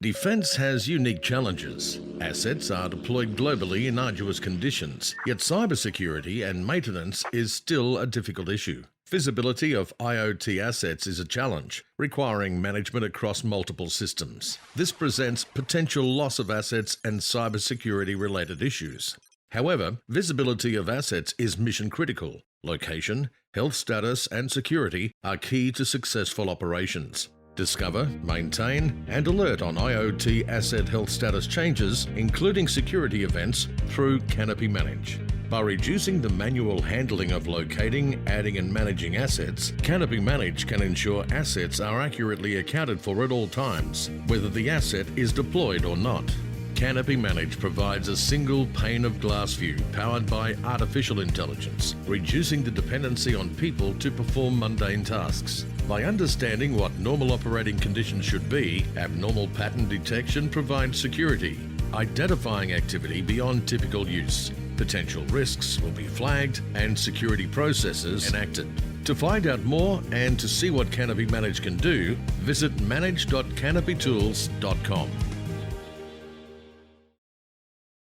Defence has unique challenges. Assets are deployed globally in arduous conditions, yet cybersecurity and maintenance is still a difficult issue. Visibility of IoT assets is a challenge, requiring management across multiple systems. This presents potential loss of assets and cybersecurity-related issues. However, visibility of assets is mission critical. Location, health status and security are key to successful operations. Discover, maintain and alert on IoT asset health status changes, including security events, through Canopy Manage. By reducing the manual handling of locating, adding and managing assets, Canopy Manage can ensure assets are accurately accounted for at all times, whether the asset is deployed or not. Canopy Manage provides a single pane of glass view powered by artificial intelligence, reducing the dependency on people to perform mundane tasks. By understanding what normal operating conditions should be, abnormal pattern detection provides security, identifying activity beyond typical use. Potential risks will be flagged and security processes enacted. To find out more and to see what Canopy Manage can do, visit manage.canopytools.com.